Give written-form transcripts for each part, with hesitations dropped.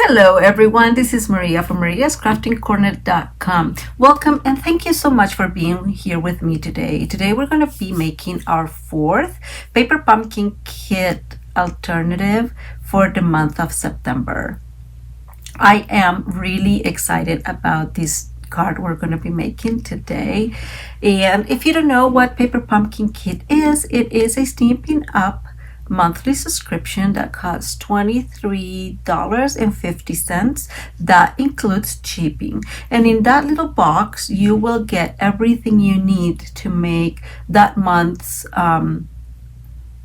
Hello everyone, this is Maria from mariascraftingcorner.com. Welcome and thank you so much for being here with me today. Today we're going to be making our fourth paper pumpkin kit alternative for the month of September. I am really excited about this card we're going to be making today. And if you don't know what paper pumpkin kit is, it is a Stampin' Up monthly subscription that costs $23.50. That includes shipping, and in that little box you will get everything you need to make that month's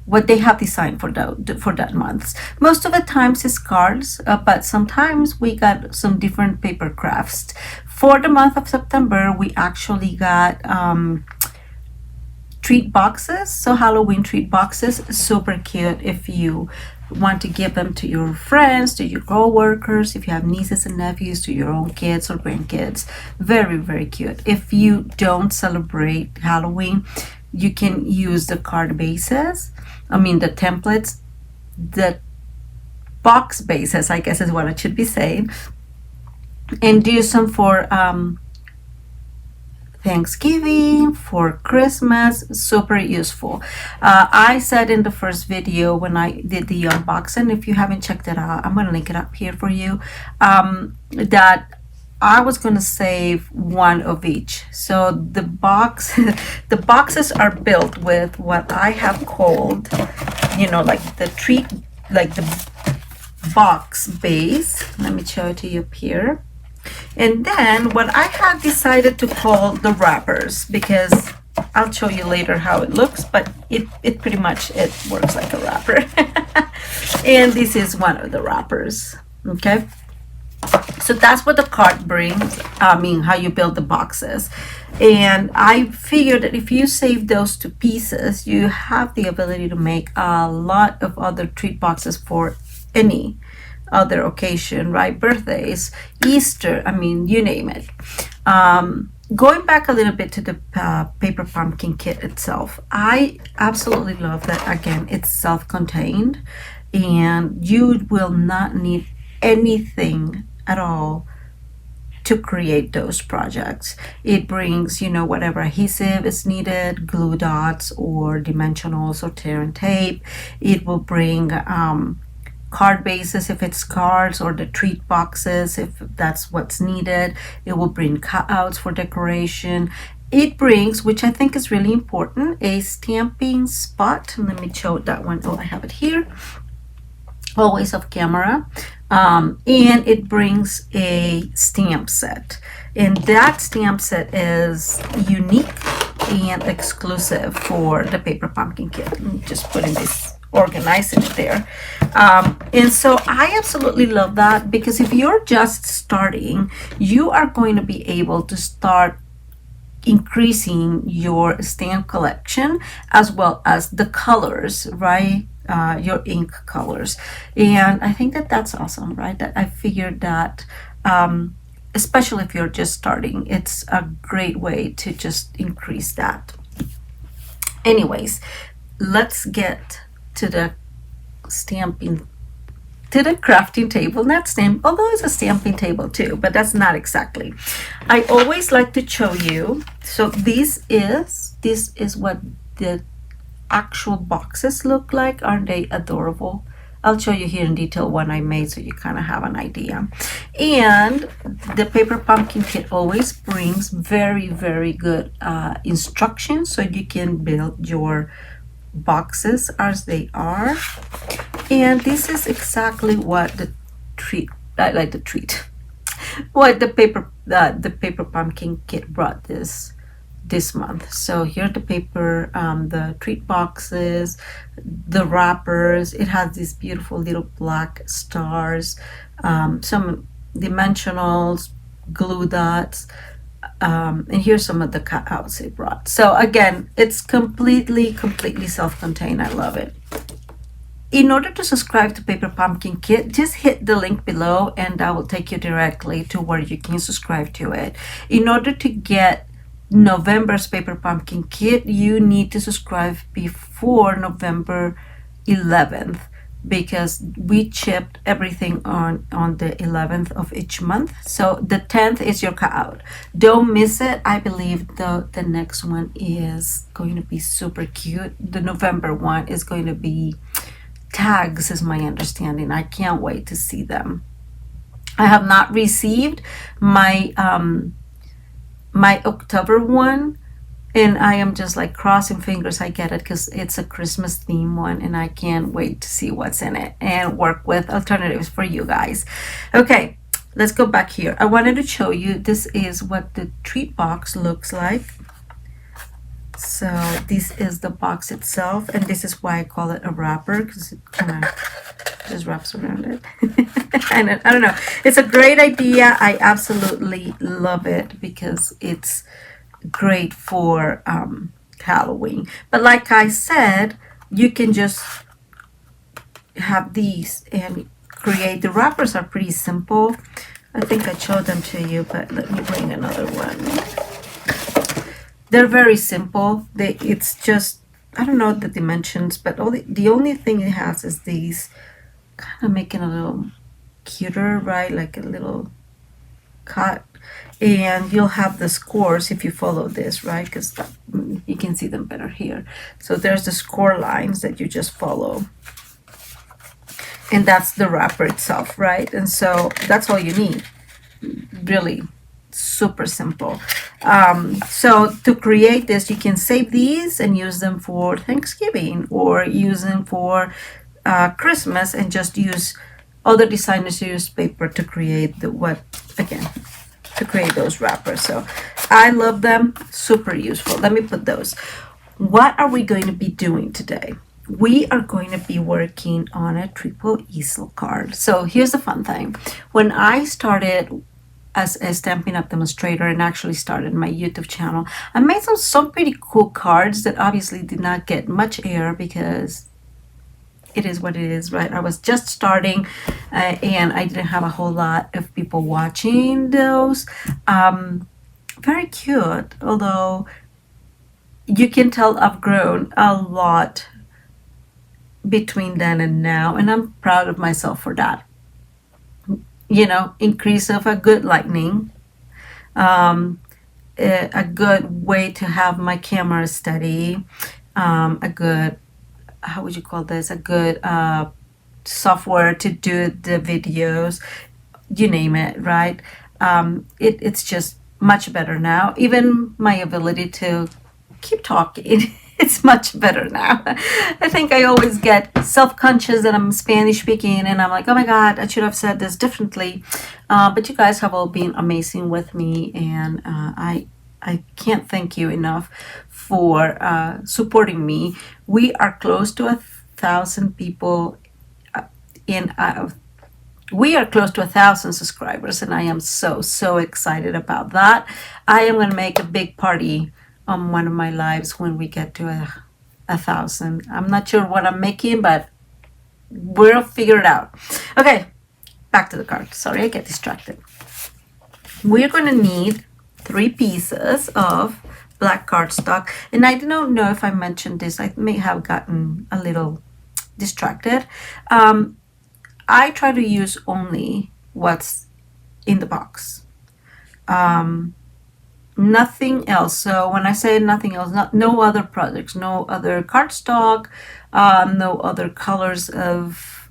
what they have designed for that month. Most of the times it's cards, but sometimes we got some different paper crafts. For the month of September, we actually got treat boxes, so Halloween treat boxes. Super cute if you want to give them to your friends, to your co-workers, if you have nieces and nephews, to your own kids or grandkids. Very, very cute. If you don't celebrate Halloween, you can use the card bases, the templates, the box bases, I guess is what I should be saying, and use them for Thanksgiving, for Christmas. Super useful. I said in the first video when I did the unboxing, if you haven't checked it out, I'm going to link it up here for you, that I was going to save one of each. So the boxes are built with what I have called, like the box base. Let me show it to you up here. And then what I have decided to call the wrappers, because I'll show you later how it looks, but it pretty much works like a wrapper. And this is one of the wrappers. Okay, so that's what the card brings. How you build the boxes. And I figured that if you save those to pieces, you have the ability to make a lot of other treat boxes for any other occasion, right? Birthdays, Easter, you name it. Going back a little bit to the paper pumpkin kit itself, I absolutely love that. Again, it's self-contained and you will not need anything at all to create those projects. It brings, whatever adhesive is needed, glue dots or dimensionals or tear and tape. It will bring card bases if it's cards, or the treat boxes if that's what's needed. It will bring cutouts for decoration. It brings, which I think is really important, a stamping spot. Let me show that one. Oh, I have it here, always off camera. And it brings a stamp set, and that stamp set is unique and exclusive for the paper pumpkin kit. I'm just putting this, organizing it there. And so I absolutely love that, because if you're just starting, you are going to be able to start increasing your stamp collection as well as the colors, right? Your ink colors. And I think that that's awesome, right? That I figured that especially if you're just starting, it's a great way to just increase that. Anyways, let's get to the crafting table. Not stamp, although it's a stamping table too, but that's not exactly. I always like to show you. So this is what the actual boxes look like. Aren't they adorable? I'll show you here in detail one I made so you kind of have an idea. And the paper pumpkin kit always brings very, very good instructions so you can build your boxes as they are. And this is exactly what the what the paper pumpkin kit brought this month. So here the paper, the treat boxes, the wrappers. It has these beautiful little black stars, some dimensionals, glue dots, and here's some of the cutouts it brought. So again, it's completely self-contained. I love it. In order to subscribe to Paper Pumpkin Kit, just hit the link below and that will take you directly to where you can subscribe to it. In order to get November's Paper Pumpkin Kit, you need to subscribe before November 11th. because we chipped everything on the 11th of each month. So the 10th is your cutout. Don't miss it. I believe the next one is going to be super cute. The November one is going to be tags, is my understanding. I can't wait to see them. I have not received my my October one, and I am just like crossing fingers I get it, because it's a Christmas theme one, and I can't wait to see what's in it and work with alternatives for you guys. Okay, let's go back here. I wanted to show you, this is what the treat box looks like. So this is the box itself, and this is why I call it a wrapper, because it kind of just wraps around it. I don't know. It's a great idea. I absolutely love it because it's great for Halloween. But like I said, you can just have these and create. The wrappers are pretty simple. I think I showed them to you, but let me bring another one. They're very simple. It's just, I don't know the dimensions, but the only thing it has is these, kind of making a little cuter, right? Like a little cut. And you'll have the scores if you follow this, right? Because you can see them better here. So there's the score lines that you just follow. And that's the wrapper itself, right? And so that's all you need. Really super simple. So to create this, you can save these and use them for Thanksgiving, or use them for Christmas, and just use other designers use paper to create to create those wrappers. So I love them, super useful. Let me put those. What are we going to be doing today? We are going to be working on a triple easel card. So here's the fun thing. When I started as a Stampin' Up demonstrator and actually started my YouTube channel, I made some pretty cool cards that obviously did not get much air, because it is what it is, right? I was just starting and I didn't have a whole lot of people watching those. Very cute, although you can tell I've grown a lot between then and now, and I'm proud of myself for that. You know, increase of a good lighting, a good way to have my camera steady, a good, how would you call this, a good software to do the videos, you name it, right? It's just much better now. Even my ability to keep talking, it's much better now. I think I always get self-conscious that I'm Spanish speaking, and I'm like, oh my God, I should have said this differently. But you guys have all been amazing with me, and I can't thank you enough for supporting me. We are close to 1,000 people we are close to 1,000 subscribers, and I am so excited about that. I am going to make a big party on one of my lives when we get to 1,000. I'm not sure what I'm making, but we'll figure it out. Okay, back to the card. Sorry, I get distracted. We're going to need 3 pieces of black cardstock, and I don't know if I mentioned this. I may have gotten a little distracted. I try to use only what's in the box. Nothing else. So when I say nothing else, no other products, no other cardstock, no other colors of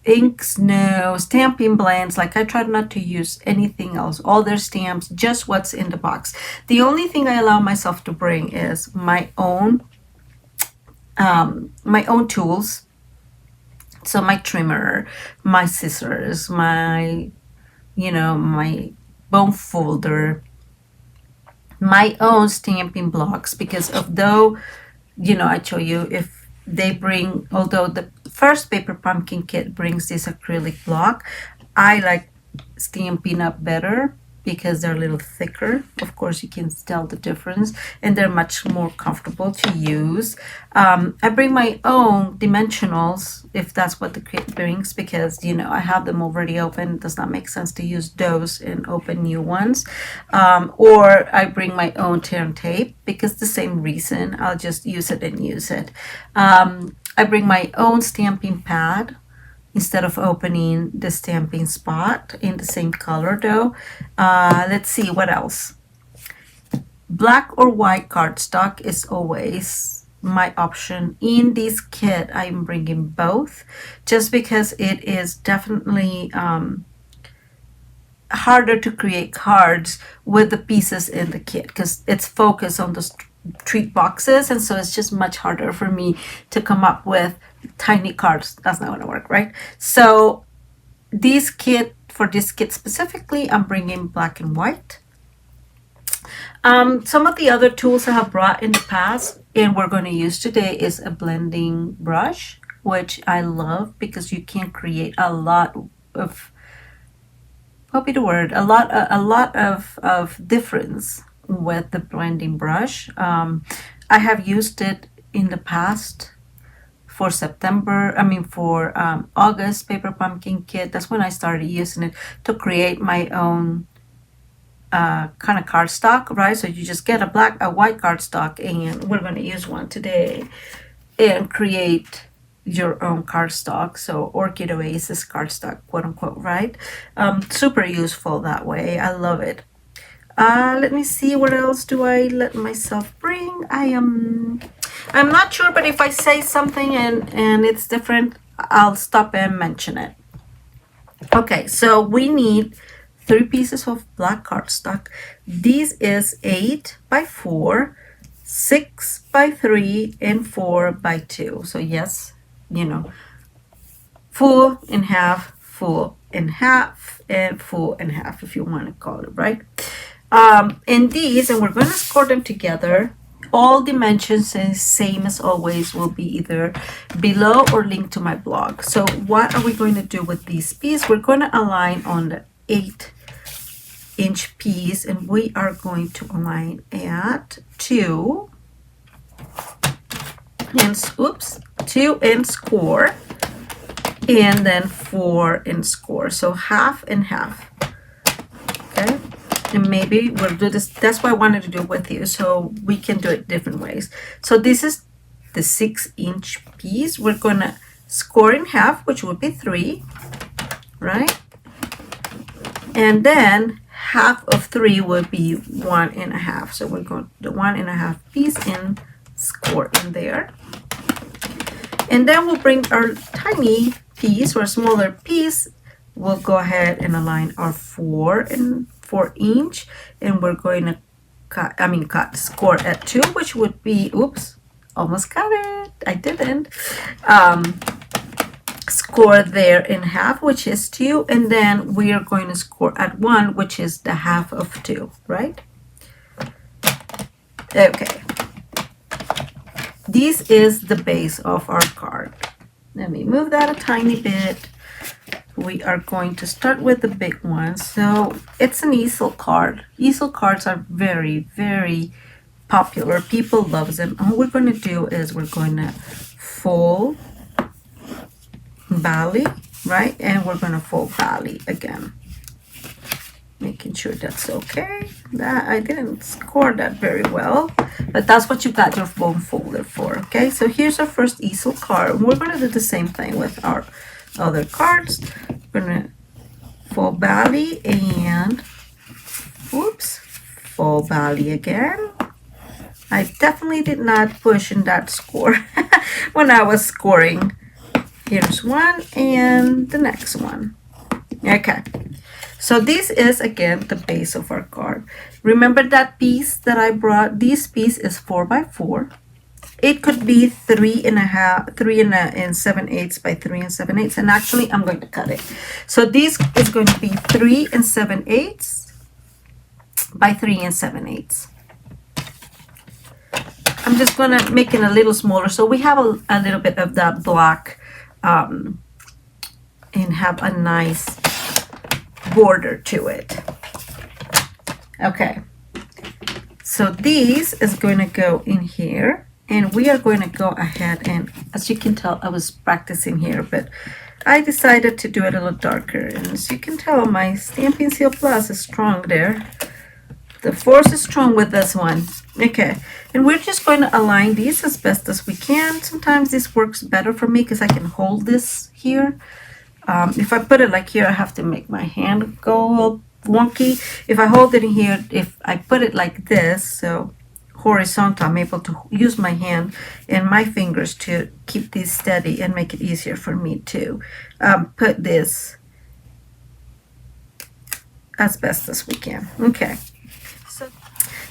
inks, no stamping blends. Like, I try not to use anything else. All their stamps, just what's in the box. The only thing I allow myself to bring is my own tools. So my trimmer, my scissors, my bone folder, my own stamping blocks, because although, I show you, if they bring, although the first paper pumpkin kit brings this acrylic block, I like Stampin' Up better. because they're a little thicker. Of course, you can tell the difference, and they're much more comfortable to use. I bring my own dimensionals if that's what the kit brings, because you know I have them already open. It does not make sense to use those and open new ones. Or I bring my own turn tape because the same reason. I'll just use it and use it. I bring my own stamping pad instead of opening the stamping spot in the same color though. Let's see what else. Black or white cardstock is always my option. In this kit, I'm bringing both just because it is definitely harder to create cards with the pieces in the kit because it's focused on the treat boxes, and so it's just much harder for me to come up with tiny cards. That's not gonna work, right? So for this kit specifically, I'm bringing black and white. Some of the other tools I have brought in the past and we're going to use today is a blending brush, which I love because you can create a lot of, what be the word, a lot of difference with the blending brush. I have used it in the past for August paper pumpkin kit. That's when I started using it to create my own kind of cardstock, right? So you just get a white cardstock, and we're going to use one today and create your own cardstock. So Orchid Oasis cardstock, quote unquote, right? Super useful that way. I love it. Let me see, what else do I let myself bring? I'm not sure, but if I say something and it's different, I'll stop and mention it. Okay, so we need 3 pieces of black cardstock. This is 8 by 4, 6 by 3, and 4 by 2. So yes, you know, full and half, full and half, and full and half, if you want to call it, right? And we're going to score them together. All dimensions is same as always, will be either below or linked to my blog. So what are we going to do with this piece? We're going to align on the 8-inch piece, and we are going to align at 2 and score, and then 4 and score. So half and half. Okay. And maybe we'll do this. That's why I wanted to do it with you, so we can do it different ways. So this is the 6-inch piece. We're gonna score in half, which would be 3, right? And then half of 3 would be 1.5. So we're going to the 1.5 piece and score in there. And then we'll bring our tiny piece or smaller piece. We'll go ahead and align our 4-inch, and we're going to score at 2, which would be, oops, almost got it. I didn't. Score there in half, which is 2, and then we are going to score at 1, which is the half of 2, right? Okay. This is the base of our card. Let me move that a tiny bit. We are going to start with the big one. So it's an easel card. Easel cards are very, very popular. People love them. All we're going to do is we're going to fold belly, right? And we're going to fold belly again. Making sure that's okay. That I didn't score that very well, but that's what you got your foam folder for. Okay, so here's our first easel card. We're going to do the same thing with our other cards. We're going to fold belly and oops, fold belly again. I definitely did not push in that score when I was scoring. Here's one and the next one. Okay. So this is again the base of our card. Remember that piece that I brought? This piece is 4 by 4. It could be 3 and 7/8 by 3 7/8, and actually I'm going to cut it. So this is going to be 3 7/8 by 3 7/8. I'm just gonna make it a little smaller so we have a little bit of that black and have a nice border to it. Okay, so this is going to go in here, and we are going to go ahead and, as you can tell, I was practicing here, but I decided to do it a little darker, and as you can tell, my Stampin' Seal Plus is strong there. The force is strong with this one. Okay, and we're just going to align these as best as we can. Sometimes this works better for me because I can hold this here. If I put it like here, I have to make my hand go all wonky. If I hold it in here, if I put it like this, so horizontal, I'm able to use my hand and my fingers to keep this steady and make it easier for me to put this as best as we can. Okay.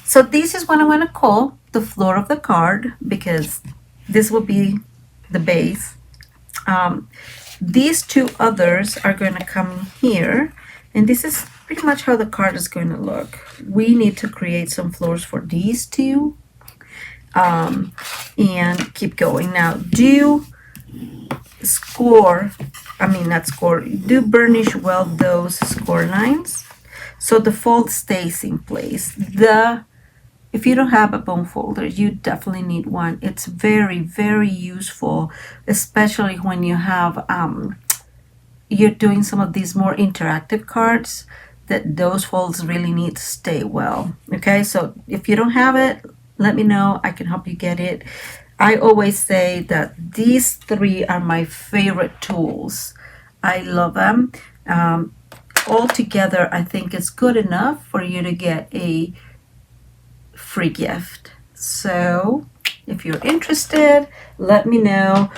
So this is what I want to call the floor of the card, because this will be the base. These two others are going to come here, and this is pretty much how the card is going to look. We need to create some floors for these two, and keep going. Now do do burnish well those score lines so the fold stays in place. If you don't have a bone folder, you definitely need one. It's very, very useful, especially when you have you're doing some of these more interactive cards, that those folds really need to stay well. Okay, so if you don't have it, let me know. I can help you get it. I always say that these three are my favorite tools. I love them. All together, I think it's good enough for you to get a free gift. So if you're interested, let me know,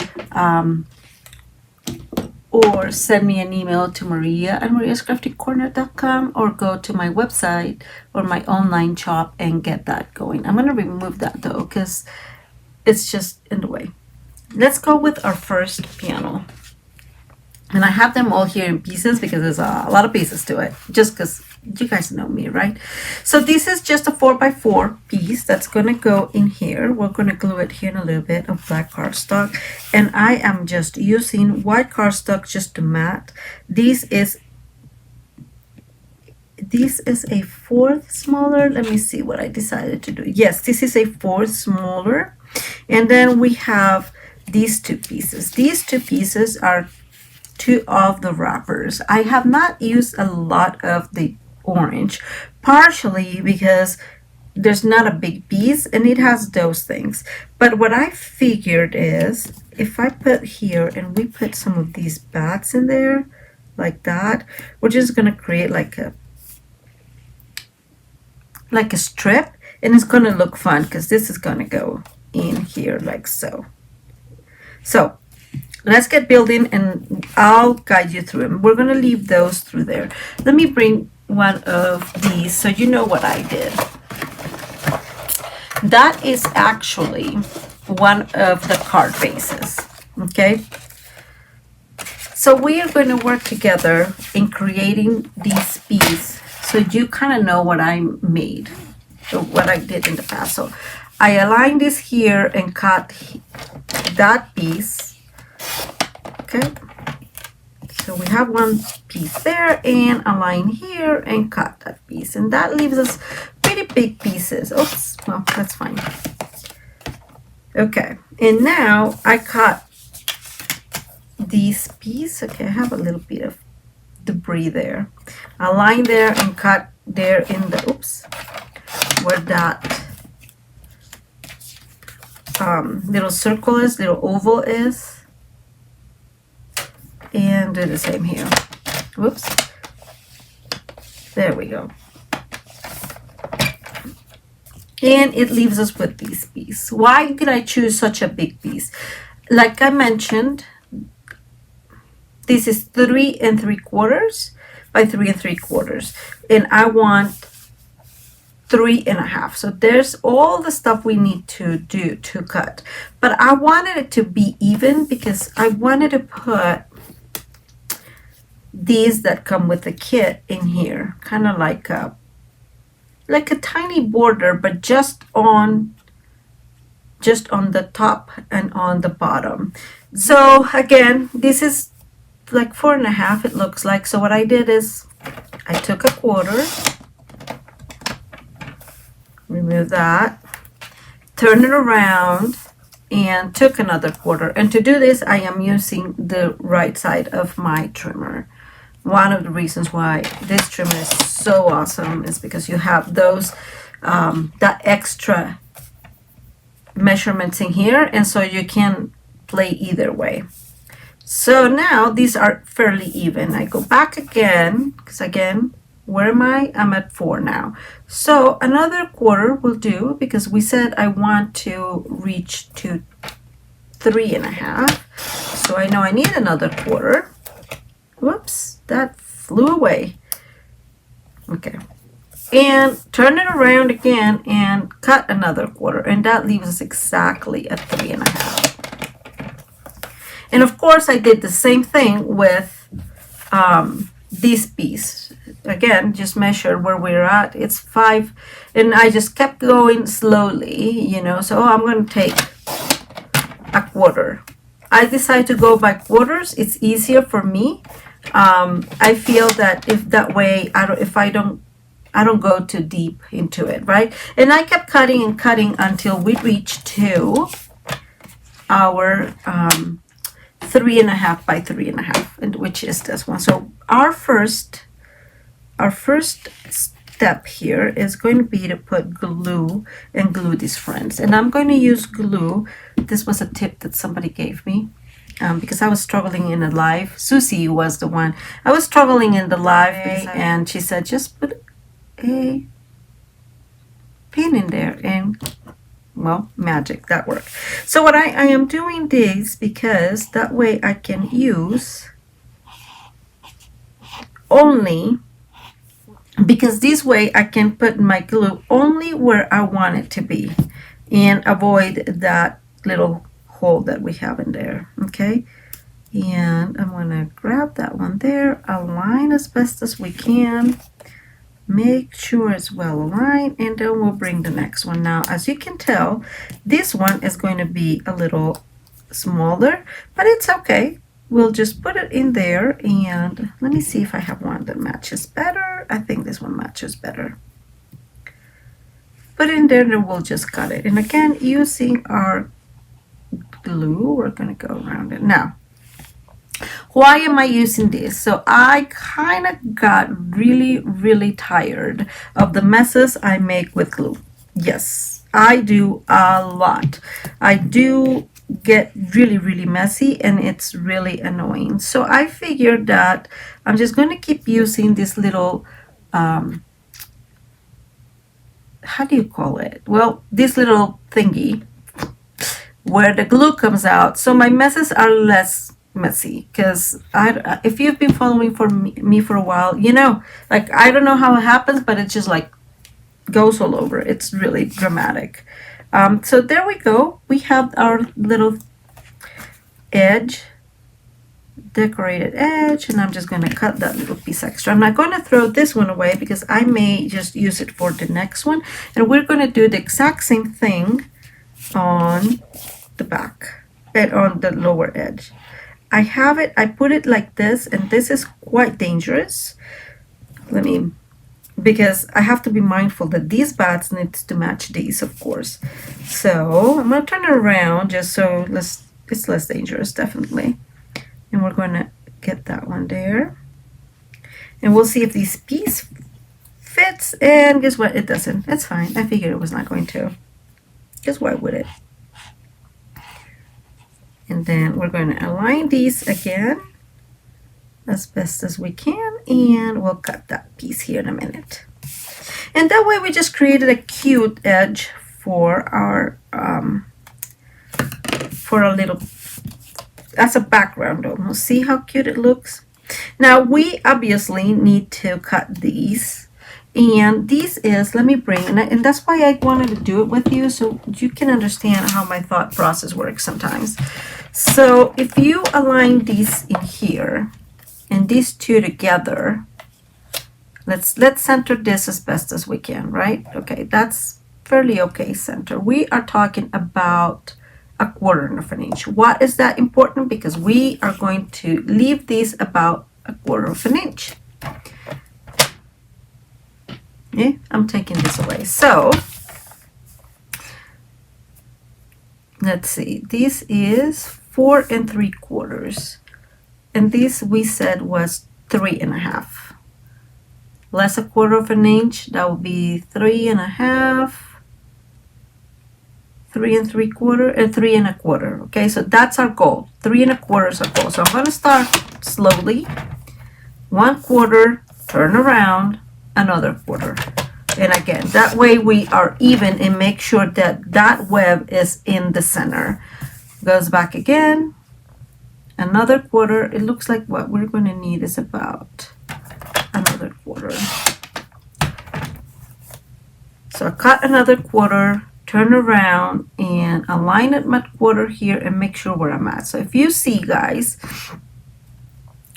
or send me an email to maria@mariascraftycorner.com, or go to my website or my online shop and get that going. I'm going to remove that though because it's just in the way. Let's go with our first piano. And I have them all here in pieces because there's a lot of pieces to it, just because you guys know me, right? So this is just a 4x4 piece that's going to go in here. We're going to glue it here in a little bit of black cardstock. And I am just using white cardstock just to mat. This is a fourth smaller. Let me see what I decided to do. Yes, this is a fourth smaller. And then we have these two pieces. These two pieces are two of the wrappers. I have not used a lot of the orange, partially because there's not a big piece and it has those things. But what I figured is if I put here and we put some of these bats in there like that, we're just going to create like a strip, and it's going to look fun because this is going to go in here like so. So let's get building and I'll guide you through them. We're going to leave those through there. Let me bring one of these so you know what I did. That is actually one of the card bases. Okay. So we are going to work together in creating these pieces so you kind of know what I made, or what I did in the past. So I aligned this here and cut that piece. Okay, so we have one piece there and a line here and cut that piece, and that leaves us pretty big pieces. Oops, well, that's fine. Okay, and now I cut this piece. Okay, I have a little bit of debris there. A line there and cut there in the, oops, where that little circle is, little oval is. And do the same here. Whoops. There we go. And it leaves us with this piece. Why did I choose such a big piece? Like I mentioned, this is 3 3/4 by 3 3/4. And I want 3 1/2. So there's all the stuff we need to do to cut. But I wanted it to be even because I wanted to put these that come with the kit in here, kind of like a tiny border, but just on the top and on the bottom. So again, this is like 4 1/2, it looks like. So what I did is I took a quarter remove that, turn it around, and took another quarter. And to do this, I am using the right side of my trimmer. One of the reasons why this trimmer is so awesome is because you have those that extra measurements in here, and so you can play either way. So now these are fairly even. I go back again, because again, where am I? I'm at 4 now. So another quarter will do, because we said I want to reach to 3.5. So I know I need another quarter. Whoops, that flew away. Okay. And turn it around again and cut another quarter. And that leaves us exactly at 3.5. And of course, I did the same thing with this piece. Again, just measure where we're at. It's 5, and I just kept going slowly, you know. So I'm going to take a quarter. I decide to go by quarters. It's easier for me. I feel that if that way, I don't go too deep into it, right? And I kept cutting and cutting until we reached to our 3.5 by 3.5, and which is this one. So our first step here is going to be to put glue and glue these friends. And I'm going to use glue. This was a tip that somebody gave me because I was struggling in the live. Susie was the one. I was struggling in the live, and she said, just put a pin in there, and well, magic, that worked. So what I am doing this because that way I can use only, because this way I can put my glue only where I want it to be and avoid that little hole that we have in there. Okay, and I'm gonna grab that one there, align as best as we can, make sure it's well aligned, and then we'll bring the next one. Now, as you can tell, this one is going to be a little smaller, but it's okay. We'll just put it in there, and let me see if I have one that matches better. I think this one matches better. Put it in there, and then we'll just cut it. And again, using our glue, we're going to go around it. Now, why am I using this? So I kind of got really tired of the messes I make with glue. Yes, I do a lot. I do get really messy, and it's really annoying. So I figured that I'm just going to keep using this little how do you call it? Well, this little thingy where the glue comes out, so my messes are less messy. Because if you've been following me for a while, you know, like, I don't know how it happens, but it just like goes all over. It's really dramatic. So there we go. We have our little edge, decorated edge, and I'm just going to cut that little piece extra. I'm not going to throw this one away because I may just use it for the next one. And we're going to do the exact same thing on the back and on the lower edge. I have it, I put it like this, and this is quite dangerous. Because I have to be mindful that these bats need to match these, of course. So I'm going to turn it around just so it's less dangerous, definitely. And we're going to get that one there. And we'll see if this piece fits, and guess what? It doesn't. It's fine. I figured it was not going to. Because why would it? And then we're going to align these again as best as we can, and we'll cut that piece here in a minute. And that way we just created a cute edge for our little, as a background almost. See how cute it looks? Now we obviously need to cut these, and this is, let me bring, and that's why I wanted to do it with you, so you can understand how my thought process works sometimes. So if you align these in here and these two together, let's center this as best as we can, right? Okay, that's fairly okay center. We are talking about 1/4 inch. Why is that important? Because we are going to leave these about 1/4 inch. Yeah, I'm taking this away. So let's see, this is 4 3/4, and this we said was 3 1/2. Less 1/4 inch, that would be 3 1/2, 3 3/4, and 3 1/4. Okay, so that's our goal. 3 1/4 is our goal. So I'm going to start slowly. 1/4, turn around, another quarter. And again, that way we are even and make sure that that web is in the center. Goes back again, another quarter. It looks like what we're going to need is about another quarter. So I cut another quarter, turn around, and align at my quarter here and make sure where I'm at. So if you see, guys,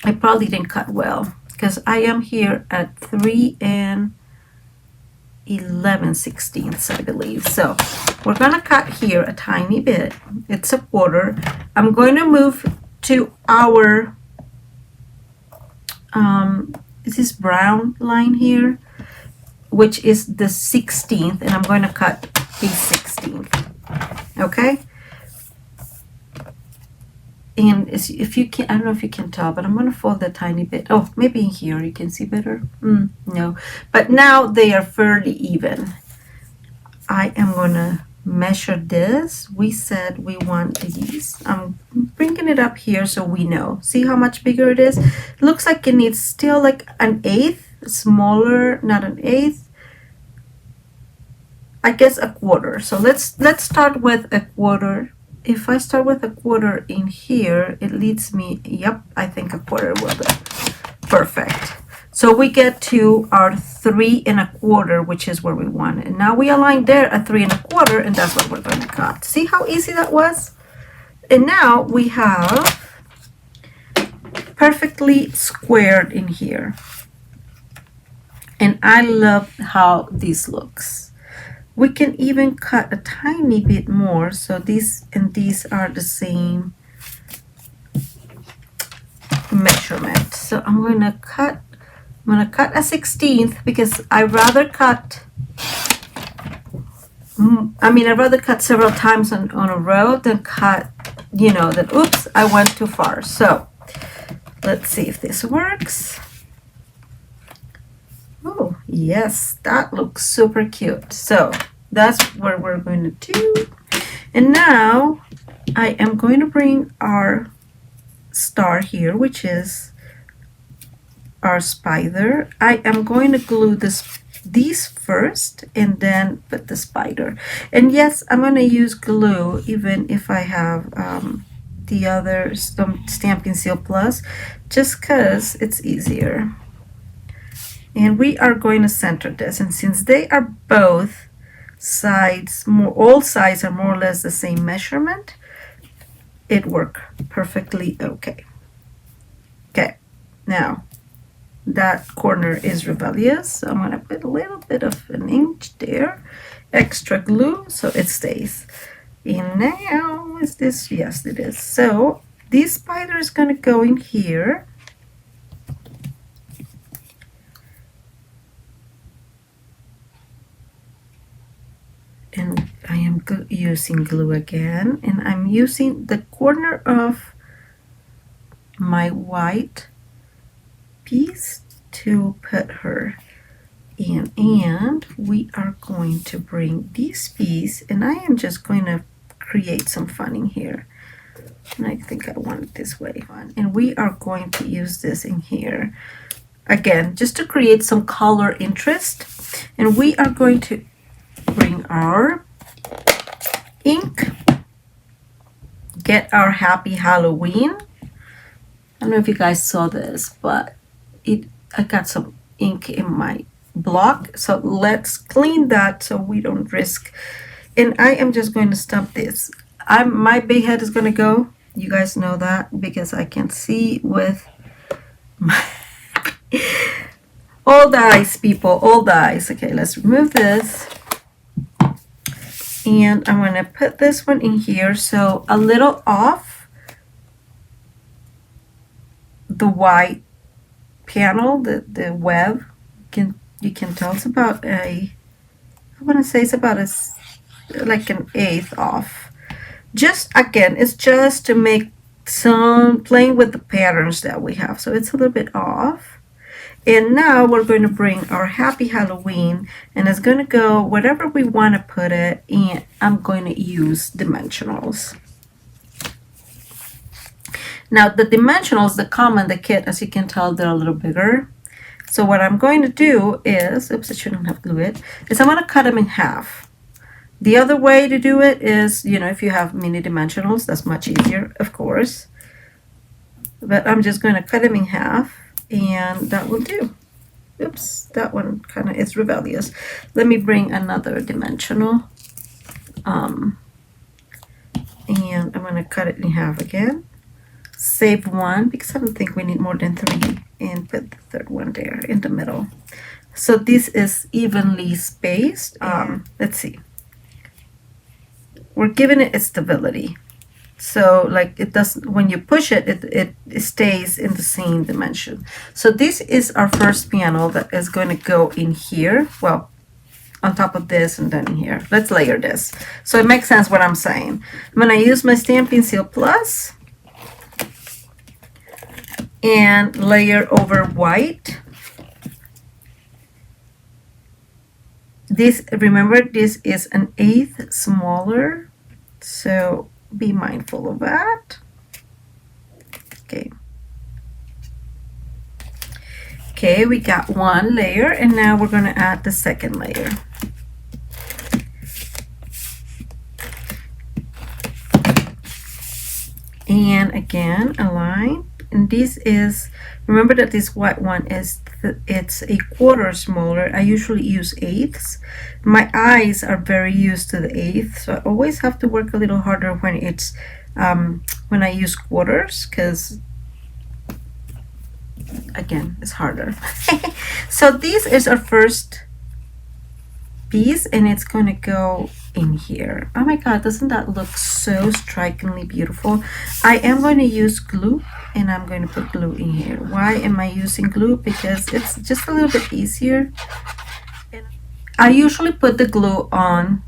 I probably didn't cut well because I am here at 3 11/16, I believe. So we're going to cut here a tiny bit. It's a quarter. I'm going to move to our this brown line here, which is the 16th, and I'm going to cut a 16th. Okay, and if you can, I don't know if you can tell, but I'm going to fold a tiny bit. Oh, maybe in here you can see better. No, but now they are fairly even. I am going to measure this. We said we want these. I'm bringing it up here so we know. See how much bigger it is? It looks like it needs still like an 1/8, smaller, not an 1/8. I guess a quarter. So let's start with a quarter. If I start with a quarter in here, it leads me, yep, I think a quarter will do. Perfect. So we get to our 3 1/4, which is where we want it. And now we align there at 3 1/4, and that's what we're going to cut. See how easy that was? And now we have perfectly squared in here. And I love how this looks. We can even cut a tiny bit more. So these and these are the same measurement. So I'm going to cut a 16th because I'd rather cut several times on a row than cut, then oops, I went too far. So let's see if this works. Oh, yes, that looks super cute. So that's what we're going to do. And now I am going to bring our star here, which is our spider. I am going to glue these first and then put the spider. And yes, I'm going to use glue even if I have the other Stampin' Seal Plus, just because it's easier. And we are going to center this, and since they are both sides, all sides are more or less the same measurement, it worked perfectly okay. Okay, now that corner is rebellious, so I'm going to put a little bit of an inch there, extra glue so it stays. And now is this? Yes, it is. So this spider is going to go in here. And I am using glue again, and I'm using the corner of my white piece to put her in, and we are going to bring this piece, and I am just going to create some fun in here, and I think I want it this way, and we are going to use this in here again just to create some color interest. And we are going to bring our ink, get our Happy Halloween. I don't know if you guys saw this, but I got some ink in my block, so let's clean that so we don't risk. And I am just going to stamp this. My big head is going to go, you guys know that, because I can see with my all dies, people, all dies. Okay, let's remove this. And I'm going to put this one in here, so a little off the white panel, the web. You can tell it's about I want to say it's about like an 1/8 off. Just again, it's just to make some playing with the patterns that we have. So it's a little bit off. And now we're going to bring our Happy Halloween, and it's going to go wherever we want to put it, and I'm going to use dimensionals. Now the dimensionals that come in the kit, as you can tell, they're a little bigger. So what I'm going to do is, oops, I shouldn't have glued it, is I'm going to cut them in half. The other way to do it is, you know, if you have mini dimensionals, that's much easier, of course. But I'm just going to cut them in half, and that will do. Oops, that one kind of is rebellious. Let me bring another dimensional. And I'm going to cut it in half again. Save one, because I don't think we need more than 3, and put the third one there in the middle. So this is evenly spaced. Let's see. We're giving it stability. So like it doesn't, when you push it, it stays in the same dimension. So this is our first panel that is going to go in here. Well, on top of this and then in here. Let's layer this. So it makes sense what I'm saying. I'm going to use my Stampin' Seal Plus and layer over white. This, remember, this is an 1/8 smaller, so be mindful of that. Okay. Okay, we got one layer, and now we're going to add the second layer. And again, align. And this is, remember that this white one is, it's 1/4 smaller. I usually use 1/8. My eyes are very used to the 1/8, so I always have to work a little harder when it's when I use quarters, because again, it's harder. So this is our first piece, and it's going to go in here. Oh my god, doesn't that look so strikingly beautiful? I am going to use glue, and I'm going to put glue in here. Why am I using glue? Because it's just a little bit easier. I usually put the glue on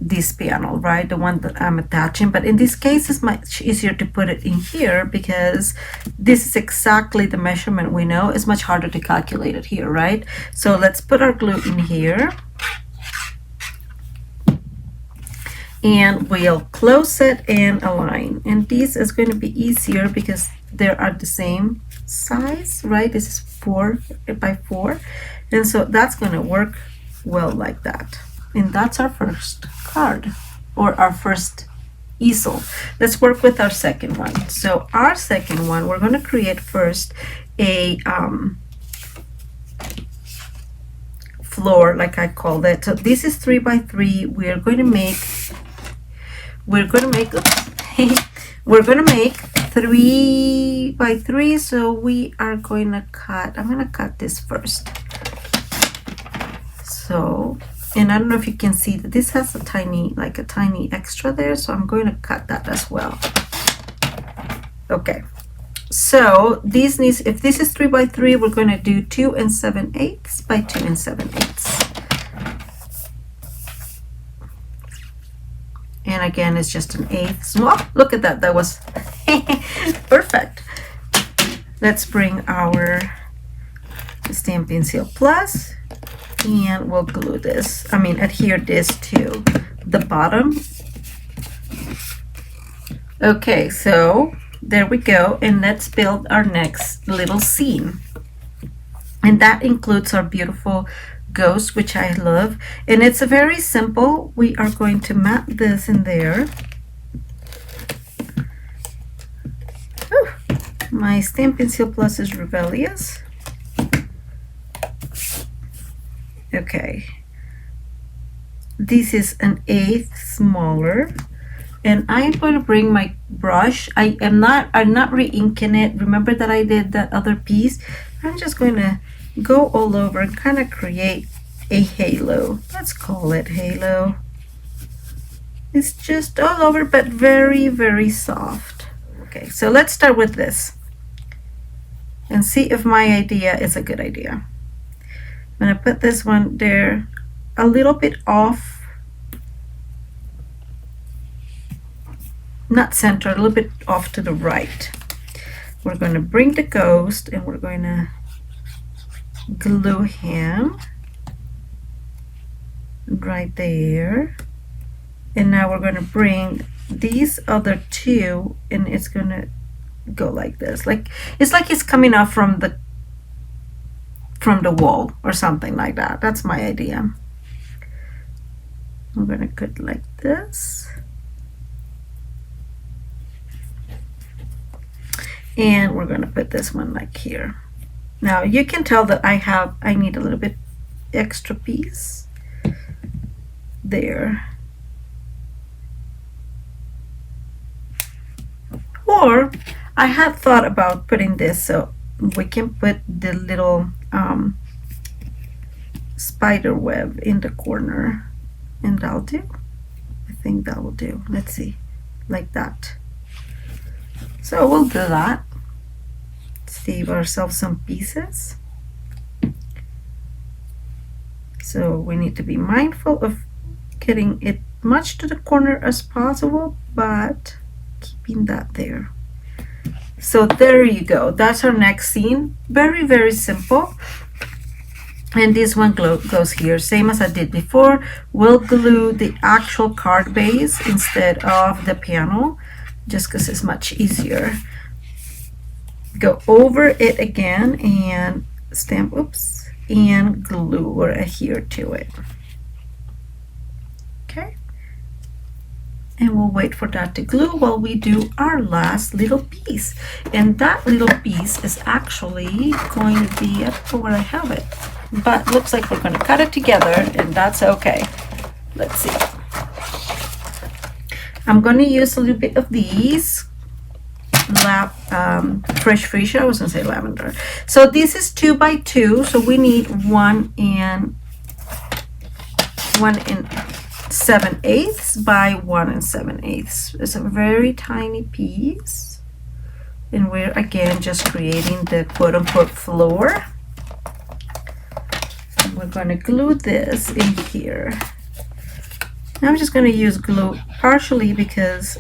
this panel, right, the one that I'm attaching, but in this case it's much easier to put it in here because this is exactly the measurement we know. It's much harder to calculate it here, right? So let's put our glue in here, and we'll close it and align. And this is going to be easier because they are the same size, right? This is 4 by 4, and so that's going to work well like that. And that's our first card, or our first easel. Let's work with our second one. So our second one, we're going to create first a floor, like I called it. So this is 3 by 3. We're going to make 3 by 3. So we are going to cut, I'm going to cut this first. So, and I don't know if you can see that this has a tiny extra there, so I'm going to cut that as well. Okay, so this needs, if this is 3 by 3, we're going to do 2 7/8 by 2 7/8. And again, it's just an 1/8 small. Look at that, that was perfect. Let's bring our Stampin' Seal Plus, and we'll glue this, adhere this to the bottom. Okay, so there we go, and let's build our next little scene. And that includes our beautiful ghost, which I love. And it's a very simple, we are going to mat this in there. Whew. My Stampin' Seal Plus is rebellious. Okay, this is an 1/8 smaller, and I am going to bring my brush. I'm not re-inking it. Remember that I did that other piece. I'm just going to go all over and kind of create a halo. Let's call it halo. It's just all over, but very, very soft. Okay, so let's start with this and see if my idea is a good idea. I'm going to put this one there a little bit off. not center, a little bit off to the right. We're going to bring the ghost and we're going to glue him right there. And now we're going to bring these other two and it's going to go like this. Like it's like it's coming off from the wall or something like that. That's my idea. I'm going to cut like this. And we're going to put this one like here. Now you can tell that I need a little bit extra piece there. Or I had thought about putting this so we can put the little spider web in the corner, and that'll do. I think that will do. Let's see, like that. So we'll do that. Save ourselves some pieces. So we need to be mindful of getting it much to the corner as possible, but keeping that there. So there you go. That's our next scene. Very, very simple. And this one goes here, same as I did before. We'll glue the actual card base instead of the panel, just because it's much easier. Go over it again and stamp, oops, and glue or adhere to it. Okay. And we'll wait for that to glue while we do our last little piece. And that little piece is actually going to be, I don't know where I have it, but looks like we're going to cut it together, and that's okay. Let's see. I'm going to use a little bit of these fresh freesia. I was going to say lavender. So this is 2 by 2, so we need 1 7/8 by 1 7/8. It's a very tiny piece, and we're again just creating the quote-unquote floor. And we're going to glue this in here. Now I'm just going to use glue partially because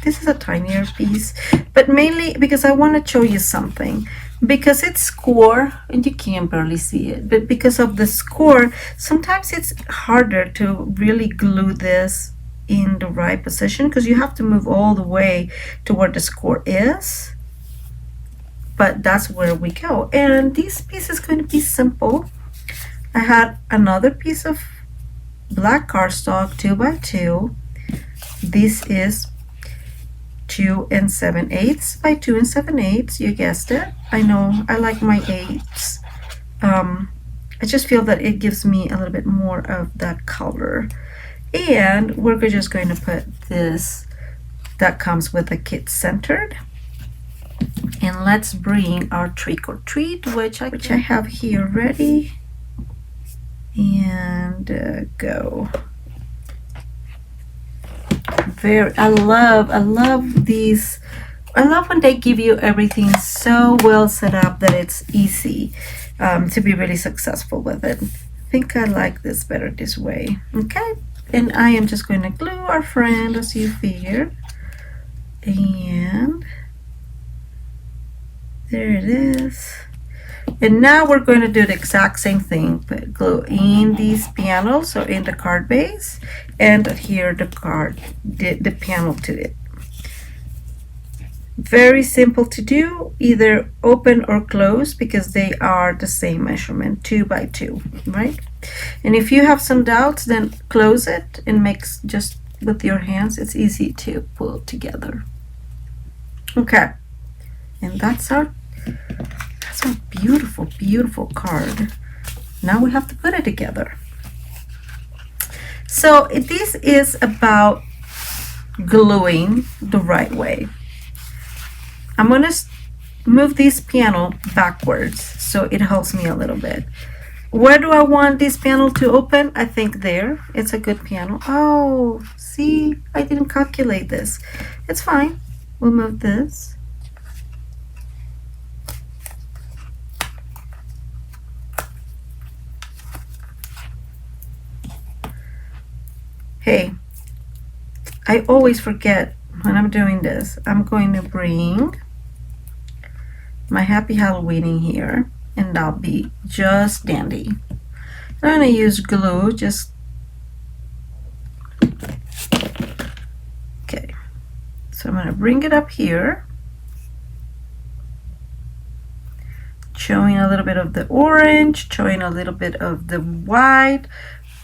this is a tinier piece, but mainly because I want to show you something. Because it's score, and you can barely see it, but because of the score, sometimes it's harder to really glue this in the right position because you have to move all the way to where the score is. But that's where we go. And this piece is going to be simple. I had another piece of black cardstock 2 by 2. This is 2 7/8 by 2 7/8. You guessed it. I know I like my 8s. I just feel that it gives me a little bit more of that color. And we're just going to put this that comes with the kit centered. And let's bring our trick or treat, which I have here ready. And go. I love these. I love when they give you everything so well set up that it's easy to be really successful with it. I think I like this better this way. Okay, and I am just going to glue our friend as you figured, and there it is. And now we're going to do the exact same thing, but glue in these panels or in the card base and adhere the panel to it. Very simple to do, either open or close because they are the same measurement, 2 by 2, right? And if you have some doubts, then close it and makes just with your hands, it's easy to pull together. Okay, and that's our beautiful, beautiful card. Now we have to put it together. So this is about gluing the right way. I'm going to move this panel backwards so it helps me a little bit. Where do I want this panel to open? I think there. It's a good panel. Oh, see, I didn't calculate this. It's fine. We'll move this. Hey, I always forget when I'm I'm doing this. I'm going to bring my Happy Halloween in here, and that'll be just dandy. I'm going to use glue, just okay. So I'm going to bring it up here, showing a little bit of the orange, showing a little bit of the white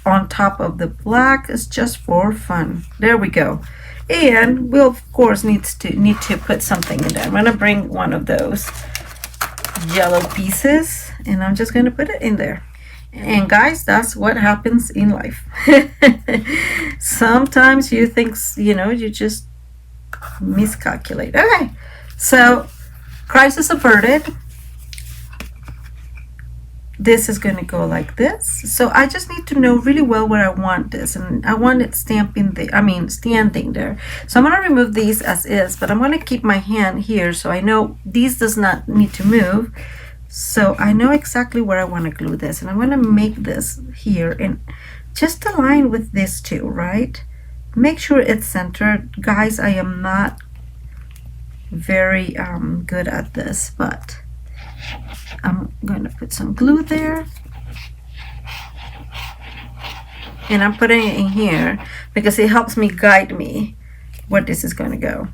on top of the black. Is just for fun. There we go. And we'll of course need to put something in there. I'm going to bring one of those yellow pieces, and I'm just going to put it in there. And guys, that's what happens in life. Sometimes you think, you just miscalculate. Okay, so crisis averted. This is going to go like this. So I just need to know really well where I want this, and I want it standing there. So I'm going to remove these as is, but I'm going to keep my hand here so I know these does not need to move. So I know exactly where I want to glue this, and I'm going to make this here and just align with this too, right? Make sure it's centered. Guys, I am not very good at this, but I'm going to put some glue there, and I'm putting it in here because it helps me guide me where this is going to go.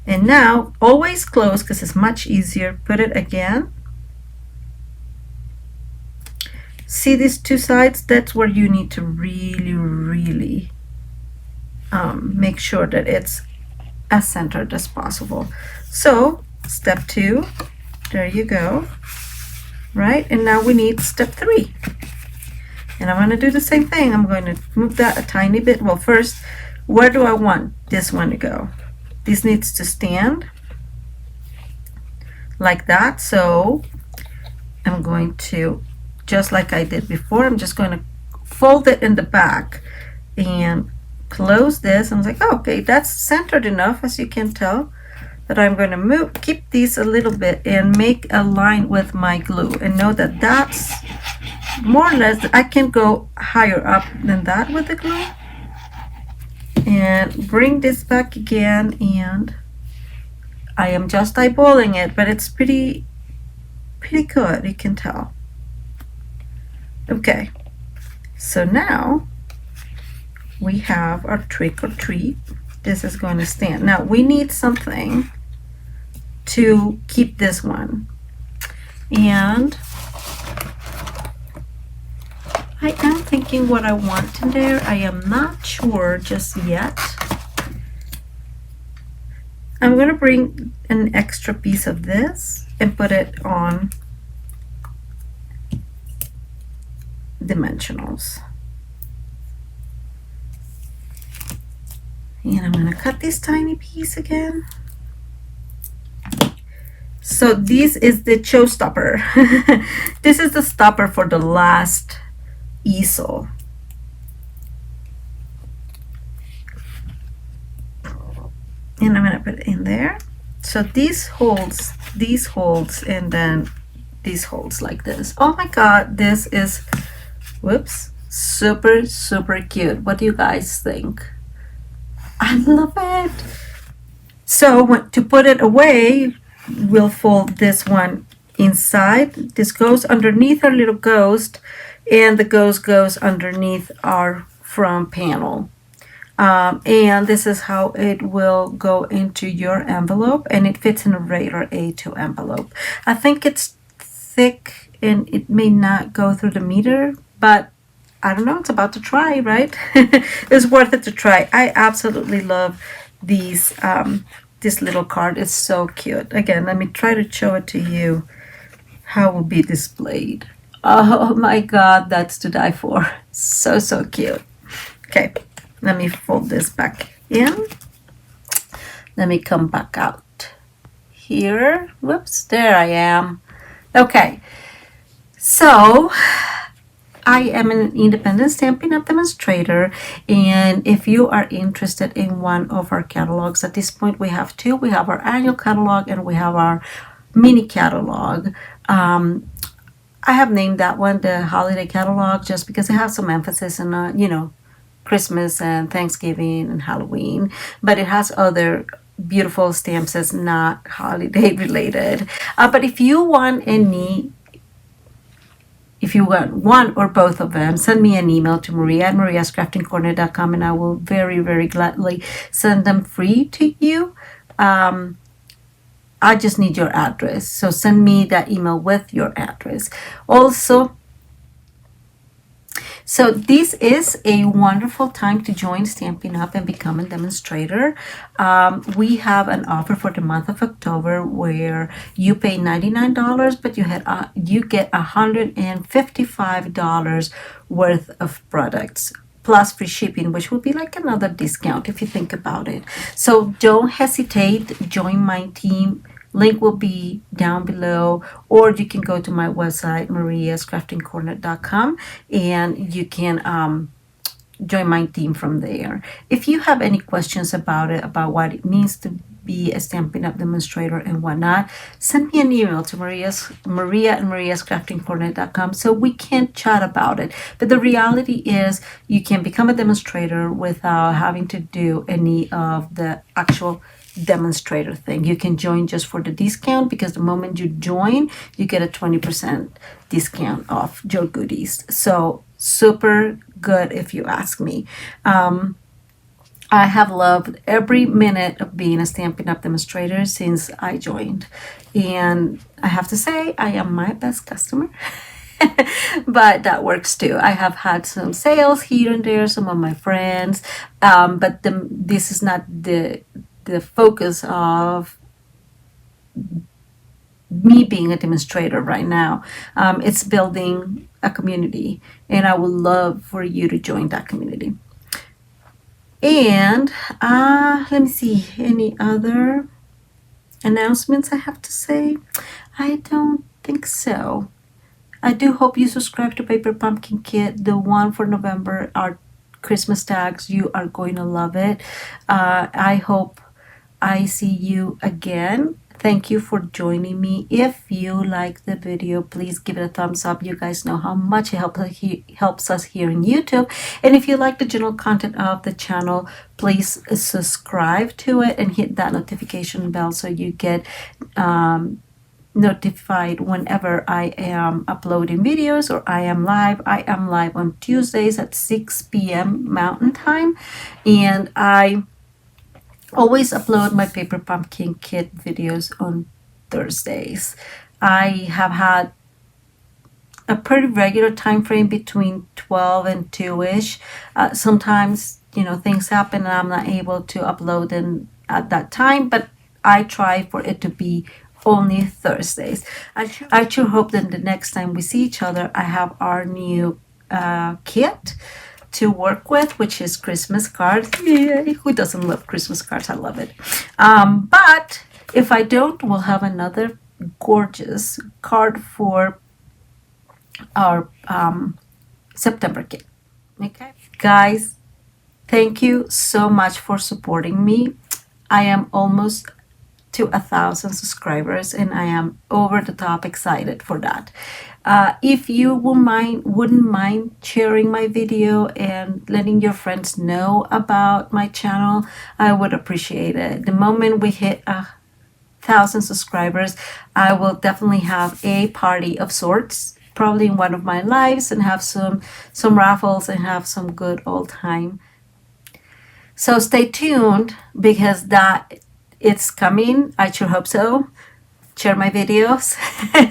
And now always close because it's much easier. Put it again. See these two sides? That's where you need to really make sure that it's as centered as possible. So step 2, there you go. Right, and now we need step 3, and I'm going to do the same thing. I'm going to move that a tiny bit. Well, first, where do I want this one to go? This needs to stand like that. So I'm going to, just like I did before, I'm just going to fold it in the back and close this. I was like, oh, okay, that's centered enough, as you can tell. That I'm going to keep these a little bit and make a line with my glue, and know that that's more or less, I can go higher up than that with the glue. And bring this back again, and I am just eyeballing it, but it's pretty good, you can tell. Okay, so now we have our trick or treat. This is going to stand. Now we need something to keep this one, and I am thinking what I want in there. I am not sure just yet. I'm going to bring an extra piece of this and put it on dimensionals. And I'm going to cut this tiny piece again. So this is the showstopper. This is the stopper for the last easel. And I'm going to put it in there. So these holds, and then these holds like this. Oh my God, this is, whoops, super cute. What do you guys think? I love it. So to put it away, we'll fold this one inside. This goes underneath our little ghost, and the ghost goes underneath our front panel. And this is how it will go into your envelope, and it fits in a regular A2 envelope. I think it's thick and it may not go through the meter, but I don't know, it's about to try, right? It's worth it to try. I absolutely love these. This little card is so cute. Again, let me try to show it to you how it will be displayed. Oh my God, that's to die for. So cute. Okay, let me fold this back in. Let me come back out here. Whoops, there I am. Okay, so I am an independent Stampin' Up! Demonstrator, and if you are interested in one of our catalogs, at this point we have 2. We have our annual catalog and we have our mini catalog. I have named that one the holiday catalog just because it has some emphasis on, Christmas and Thanksgiving and Halloween, but it has other beautiful stamps that's not holiday related. But if you want one or both of them, send me an email to Maria at mariascraftingcorner.com, and I will very, very gladly send them free to you. I just need your address. So send me that email with your address. Also, so this is a wonderful time to join Stampin' Up! And become a demonstrator. We have an offer for the month of October where you pay $99, but you get $155 worth of products plus free shipping, which will be like another discount if you think about it. So don't hesitate. Join my team. Link will be down below, or you can go to my website, mariascraftingcorner.com, and you can join my team from there. If you have any questions about it, about what it means to be a Stampin' Up! Demonstrator and whatnot, send me an email to Maria at mariascraftingcorner.com so we can chat about it. But the reality is you can become a demonstrator without having to do any of the actual demonstrator thing. You can join just for the discount, because the moment you join, you get a 20% discount off your goodies. So super good if you ask me. I have loved every minute of being a Stampin' Up! Demonstrator since I joined. And I have to say, I am my best customer. But that works too. I have had some sales here and there, some of my friends, but this is not the focus of me being a demonstrator right now. It's building a community, and I would love for you to join that community. And let me see, any other announcements I have to say? I don't think so. I do hope you subscribe to Paper Pumpkin Kit. The one for November are Christmas tags. You are going to love it. I hope I see you again. Thank you for joining me. If you like the video, please give it a thumbs up. You guys know how much it helps us here in YouTube. And if you like the general content of the channel, please subscribe to it and hit that notification bell so you get notified whenever I am uploading videos or I am live. I am live on Tuesdays at 6 p.m. Mountain Time, and I always upload my Paper Pumpkin Kit videos on Thursdays. I have had a pretty regular time frame between 12 and 2-ish. Sometimes, things happen and I'm not able to upload them at that time, but I try for it to be only Thursdays. I sure hope that the next time we see each other, I have our new kit to work with, which is Christmas cards. Yay! Who doesn't love Christmas cards? I love it. But if I don't, we'll have another gorgeous card for our September kit. Okay, guys, thank you so much for supporting me. I am almost to 1,000 subscribers, and I am over the top excited for that. If you wouldn't mind sharing my video and letting your friends know about my channel, I would appreciate it. The moment we hit 1,000 subscribers, I will definitely have a party of sorts, probably in one of my lives, and have some raffles and have some good old time. So stay tuned, because it's coming. I sure hope so. Share my videos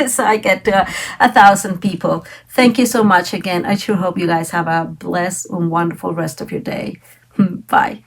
so I get to 1,000 people. Thank you so much again. I sure hope you guys have a blessed and wonderful rest of your day. Bye.